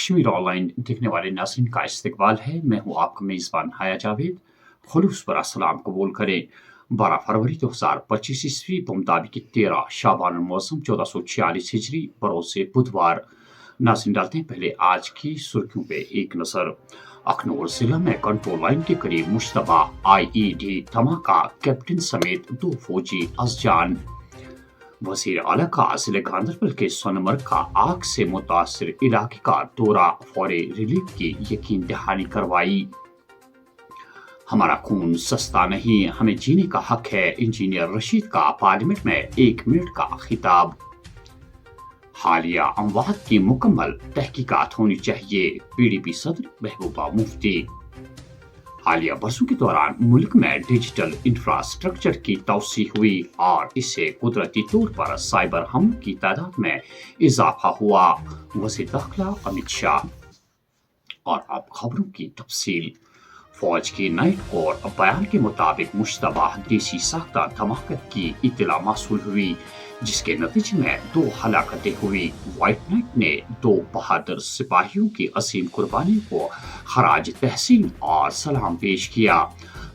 Kashmir online देखने वाले नाज़रीन का इस्तकबाल है। मैं हूँ आपका मेज़बान हाया जावेद। खुलूस पर अस्सलाम कबूल करें। 12 फरवरी 2025 ईस्वी मुताबिक 13 शाबान मौसम 1446 हिजरी बरोज़ से बुधवार। नाज़रीन डालते हैं पहले आज की सुर्खियों पे एक नज़र। अखनूर जिला में कंट्रोल लाइन के करीब मुश्तबा IED धमाका, कैप्टन समेत 2 फौजी अज़जान। वज़ीर आला का जिले गांधरबल के सोनमर्ग का आग से मुतासर इलाके का दौरा, फौरी रिलीफ की यकीन दहानी करवाई। हमारा खून सस्ता नहीं, हमें जीने का हक है, इंजीनियर रशीद का पार्लियामेंट में 1 मिनट का खिताब। हालिया अमवात की मुकम्मल तहकीकात होनी चाहिए, PDP सदर महबूबा मुफ्ती। हालिया बरसों के दौरान मुल्क में डिजिटल इंफ्रास्ट्रक्चर की तोसी हुई और इससे कुदरती तौर पर साइबर हमलों की तादाद में इजाफा हुआ। वज़ीर दाखिला अमित शाह। और अब खबरों की तफसील। फौज की नाइट कोर बयान के मुताबिक मुश्तबा देसी साख्ता धमाके की इत्तला मौसूल हुई, जिसके नतीजे में 2 हलाकतें हुई। व्हाइट नाइट ने 2 बहादुर सिपाहियों की असीम कुर्बानी को खराज तहसीन और सलाम पेश किया।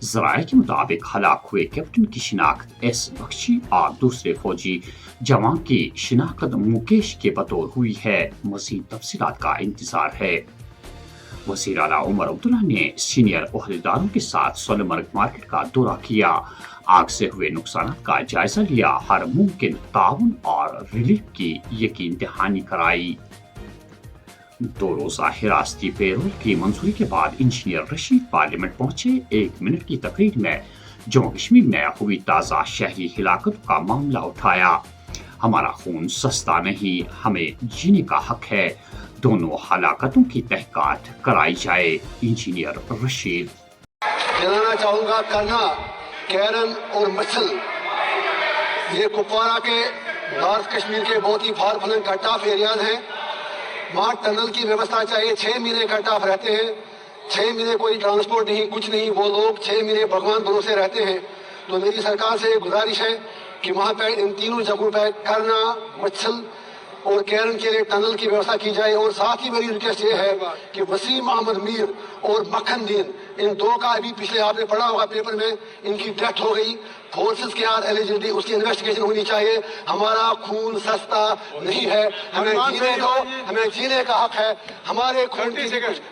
ज़राए के मुताबिक हलाक हुए कैप्टन की शिनाख्त S बख्शी और दूसरे फौजी जवान की शिनाख्त मुकेश के बतौर हुई है। मज़ीद तफसीलात का इंतजार है। वज़ीर आला उमर अब्दुल्ला ने सीनियर ओहदेदारों के साथ सोनमर्ग मार्केट का दौरा किया, आग से हुए नुकसान का जायजा लिया, हर मुमकिन ताउन और रिलीफ की यकीन दहानी कराई। 2 रोज़ा हिरासती पेरोल की मंजूरी के बाद इंजीनियर रशीद पार्लियामेंट पहुंचे। 1 मिनट की तकरीर में जम्मू कश्मीर में हुई ताज़ा शहरी हिलाकत का मामला उठाया। हमारा खून सस्ता नहीं, हमें जीने का हक है, दोनों हलाकतों की तहकीकात कराई जाए, इंजीनियर रशीद। कहना चाहूँगा करना, कैरन और मच्छल ये कुपवारा के नॉर्थ कश्मीर के बहुत ही far flung cut off areas हैं। वहाँ टनल की व्यवस्था चाहिए। 6 महीने कट ऑफ रहते हैं, 6 महीने कोई ट्रांसपोर्ट नहीं, कुछ नहीं। वो लोग 6 महीने भगवान भरोसे रहते हैं। तो मेरी सरकार से गुजारिश है कि वहाँ पे इन तीनों जगहों पे करना, मच्छल और कैरन के लिए टनल की व्यवस्था की जाए। और साथ ही मेरी रिक्वेस्ट ये है कि वसीम अहमद मीर और मक्खन दीन, इन 2 का अभी पिछले आपने पढ़ा होगा पेपर में, इनकी डेथ हो गई। फोर्सेस के यार एलिजिबिलिटी उसकी इन्वेस्टिगेशन होनी चाहिए। हमारा खून सस्ता नहीं है, हमें जीने दो, हमें जीने का हक है। हमारे खून की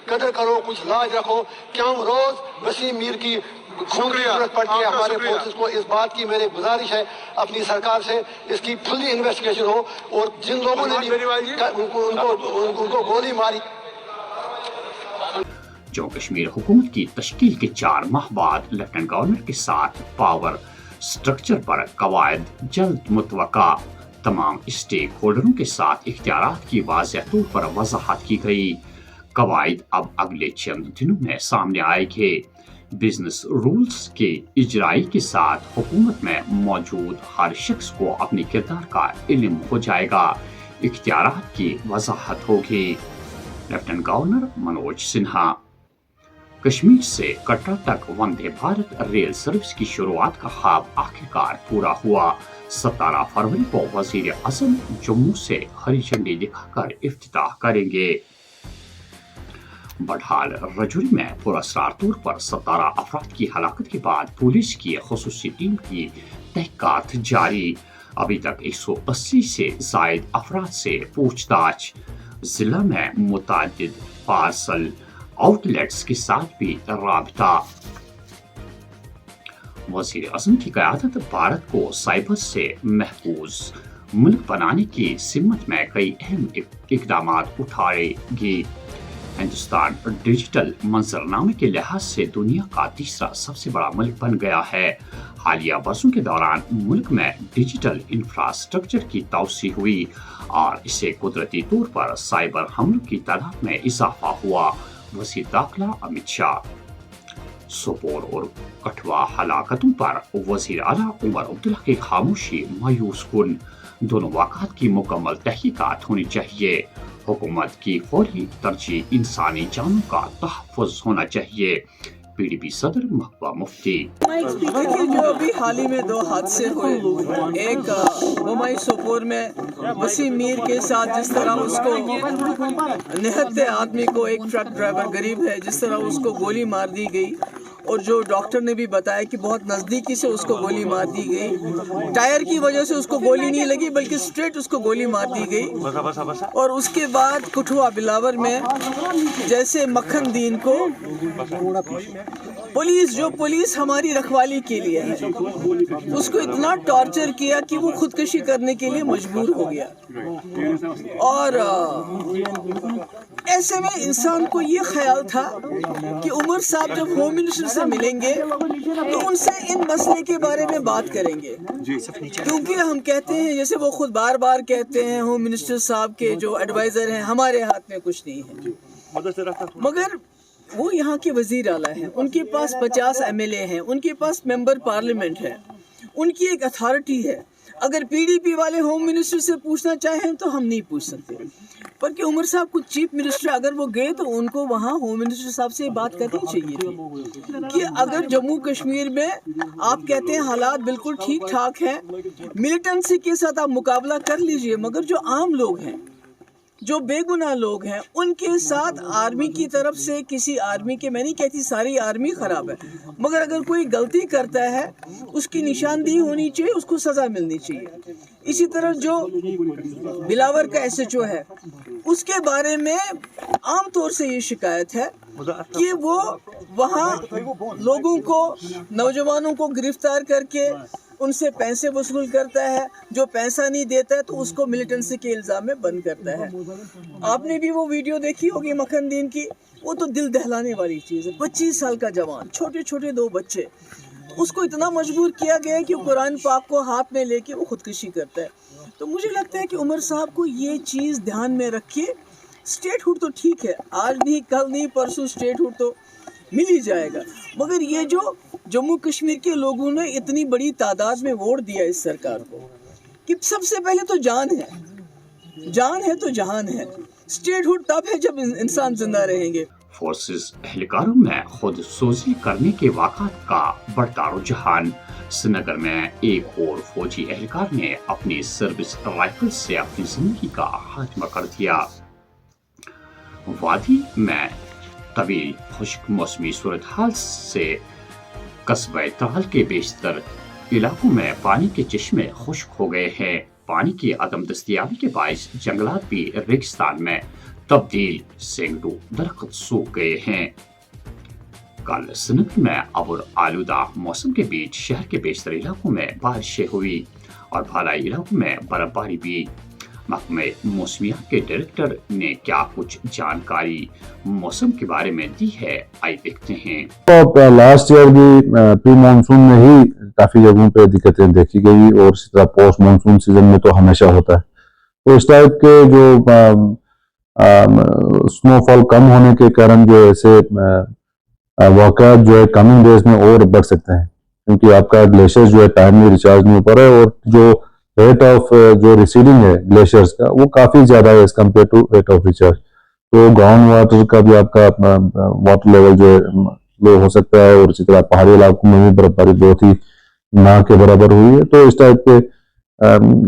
कदर करो, कुछ लाज रखो। क्यों रोज वसीम मीर की खून की जरूरत पड़ती है हमारे फोर्सेस को। इस बात की मेरी गुजारिश है अपनी सरकार से, इसकी फुल्ली इन्वेस्टिगेशन हो और जिन लोगों ने उनको गोली मारी। जम्मू कश्मीर हुकूमत की तश्कील के 4 माह बाद लेफ्टिनेंट गवर्नर के साथ पावर स्ट्रक्चर पर कवायद जल्द मुतवक्का। तमाम स्टेक होल्डरों के साथ इख्तियारात की वाज़ेह तौर पर वजाहत की गई। कवायद अब अगले चंद दिनों में सामने आएंगे। बिजनेस रूल्स के इजराई के साथ हुकूमत में मौजूद हर शख्स को अपने किरदार का इल्म हो जाएगा, इख्तियारात की वजाहत होगी। Lieutenant governor Manoj Sinha. कश्मीर से कटरा तक वंदे भारत रेल सर्विस की शुरुआत का ख्वाब आखिरकार पूरा हुआ। 17 फरवरी को वजीर आज़म जम्मू से हरी झंडी दिखाकर इफ्तिताह करेंगे। बडहाल रजौरी में पुरअसरार तौर पर 17 अफराद की हलाकत के बाद पुलिस की खुसूसी टीम की तहकीकात जारी। अभी तक 180 से जायद अफराद से पूछताछ। जिला में मुतादिद पार्सल आउटलेट्स के साथ भी राबता। वज़ीर आज़म की क़यादत भारत को साइबर से महफूज मुल्क बनाने की सिमत में कई अहम इक़दाम उठाएगी। हिंदुस्तान डिजिटल मंजरनामे के लिहाज से दुनिया का तीसरा सबसे बड़ा मुल्क बन गया है। हालिया बरसों के दौरान मुल्क में डिजिटल इंफ्रास्ट्रक्चर की तोसी हुई और इससे कुदरती तौर पर साइबर हमलों की तादाद में इजाफा हुआ। वज़ीर दाखिला अमित शाह। सोपोर और कठवा हलाकतों पर वज़ीर आला उमर अब्दुल्ला की खामोशी मायूस कुन। दोनों वाक़ात की मुकम्मल तहकीकात होनी चाहिए। हुकूमत की फौरी तरजीह इंसानी जानों का तहफ़्फ़ुज़ होना चाहिए। PDP सदर महबूबा मुफ्ती। देखिए, जो अभी हाल ही में 2 हादसे हुए, एक मुंबई सोपोर में वसीम मीर के साथ जिस तरह उसको निहत्ते आदमी को, एक ट्रक ड्राइवर गरीब है, जिस तरह उसको गोली मार दी गई, और जो डॉक्टर ने भी बताया कि बहुत नज़दीकी से उसको गोली मार दी गई। टायर की वजह से उसको गोली नहीं लगी बल्कि स्ट्रेट उसको गोली मार दी गई। और उसके बाद कठुआ बिलावर में जैसे मक्खन दीन को पुलिस हमारी रखवाली के लिए है, उसको इतना टॉर्चर किया कि वो खुदकुशी करने के लिए मजबूर हो गया। और ऐसे में इंसान को ये ख्याल था कि उमर साहब जब होम मिनिस्टर से मिलेंगे तो उनसे इन मसले के बारे में बात करेंगे, क्योंकि हम कहते हैं, जैसे वो खुद बार बार कहते हैं, होम मिनिस्टर साहब के जो एडवाइज़र हैं हमारे हाथ में कुछ नहीं है, मगर वो यहाँ के वजीर आला हैं, उनके पास 50 MLA हैं, उनके पास मेंबर पार्लियामेंट है, उनकी एक अथॉरिटी है। अगर PDP वाले होम मिनिस्टर से पूछना चाहें तो हम नहीं पूछ सकते, पर कि उमर साहब कुछ चीफ मिनिस्टर अगर वो गए तो उनको वहाँ होम मिनिस्टर साहब से बात करनी चाहिए थी कि अगर जम्मू कश्मीर में आप कहते हैं हालात बिल्कुल ठीक ठाक हैं, मिलिटेंसी के साथ आप मुकाबला कर लीजिए, मगर जो आम लोग हैं, जो बेगुनाह लोग हैं, उनके साथ आर्मी की तरफ से किसी आर्मी के, मैं नहीं कहती सारी आर्मी ख़राब है, मगर अगर कोई गलती करता है उसकी निशानदेही होनी चाहिए, उसको सज़ा मिलनी चाहिए। इसी तरह जो बिलावर का SHO है, उसके बारे में आम तौर से ये शिकायत है कि वो वहाँ लोगों को, नौजवानों को गिरफ्तार करके उनसे पैसे वसूल करता है, जो पैसा नहीं देता है तो उसको मिलिटेंसी के इल्ज़ाम में बंद करता है। आपने भी वो वीडियो देखी होगी मक्खन दीन की, वो तो दिल दहलाने वाली चीज़ है। 25 साल का जवान, छोटे छोटे 2 बच्चे, उसको इतना मजबूर किया गया है कि कुरान पाक को हाथ में लेके वो खुदकुशी करता है। तो मुझे लगता है कि उमर साहब को ये चीज़ ध्यान में रखिए। स्टेटहुड तो ठीक है, आज नहीं कल नहीं परसों स्टेटहुड तो मिल ही जाएगा, मगर ये जो जम्मू कश्मीर के लोगों ने इतनी बड़ी तादाद में वोट दिया इस सरकार को, कि सबसे पहले तो जान है तो जहान है। स्टेटहुड तब है जब इंसान जिंदा रहेंगे। फोर्सेस एहलकारों में खुद सोजी करने के वाक़ात का बढ़ता रुझान। श्रीनगर में एक और फौजी एहलकार ने अपनी सर्विस राइफल से अपनी जिंदगी का खात्मा कर दिया। वादी में तवील खुश्क मौसमी सूरत हाल से कस्बे त्राल के बेशतर इलाकों में पानी के चश्मे खुश्क हो गए हैं। पानी की अदम दस्तयाबी के बायस जंगलात भी रेगिस्तान में तब्दील, सैकड़ों दरख्त सूख गए हैं। कल श्रीनगर में अबुर आलूदा मौसम के बीच शहर के बेशतर इलाकों में बारिशें हुई और भालाई इलाकों में बर्फबारी भी। महकमे मौसमियात के डायरेक्टर ने क्या कुछ जानकारी मौसम के बारे में दी है, आइए देखते हैं। तो लास्ट ईयर भी प्री मानसून में ही काफी जगहों पे दिक्कतें देखी गई और इस तरह पोस्ट मानसून सीजन में तो हमेशा होता है। तो इस टाइप के जो स्नोफॉल कम होने के कारण जो ऐसे वाक़यात जो है कमिंग डेज में और बढ़ सकते हैं, क्योंकि आपका ग्लेशियर जो है टाइमली रिचार्ज नहीं हो पा रहा है और जो रेट ऑफ जो रिसीडिंग है ग्लेशियर्स का वो काफी ज्यादा है as compared to rate of recharge. तो ग्राउंड वाटर का भी आपका वाटर लेवल जो है लो हो सकता है और इसी तरह पहाड़ी इलाकों में भी बर्फबारी बहुत ही ना के बराबर हुई है। तो इस टाइप के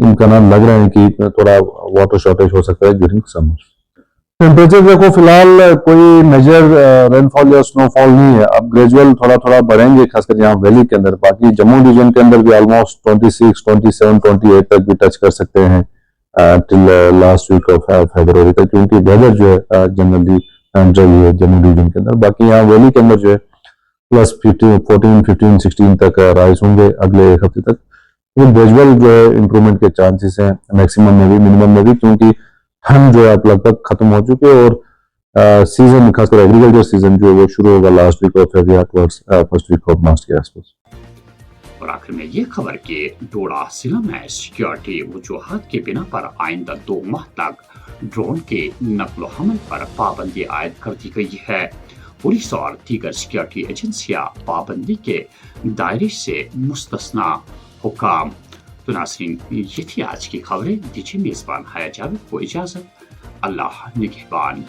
इम्कान लग रहे हैं कि थोड़ा वाटर शॉर्टेज हो सकता है ड्यूरिंग समर। टेम्परेचर देखो फिलहाल कोई मेजर रेनफॉल या स्नोफॉल नहीं है, अब ग्रेजुअल थोड़ा थोड़ा बढ़ेंगे खासकर यहाँ वैली के अंदर। बाकी जम्मू डिवीजन के अंदर भी ऑलमोस्ट 26, 27, 28 तक भी टच कर सकते हैं टिल लास्ट वीक ऑफ फरवरी तक, क्योंकि वेदर जो है जनरली ड्राई है जम्मू डिवीजन के अंदर। बाकी यहाँ वैली के अंदर जो है प्लस 14, 15, 16 तक राइज होंगे अगले एक हफ्ते तक। तो ग्रेजुअल जो है इम्प्रूवमेंट के चांसेस हैं मैक्सिमम में भी मिनिमम में भी, क्योंकि ठंड जो है लगभग खत्म हो चुकी है और सीजन खासकर एग्रीकल्चर सीजन जो है वो शुरू होगा लास्ट वीक ऑफ फरवरी फर्स्ट वीक ऑफ मार्च के आसपास। और आखिर में ये खबर कि डोडा जिला में सिक्योरिटी वजूहात के बिना पर आइंदा 2 माह तक ड्रोन के नकलो हमल पर पाबंदी आयद कर दी गई है। पुलिस और दीगर सिक्योरिटी एजेंसियां पाबंदी के दायरे से मुस्तस्ना हुकाम। तो नाज़रीन, ये थी आज की खबरें। दीजिए मेजबान हया जावेद को इजाजत। अल्लाह निगहबान।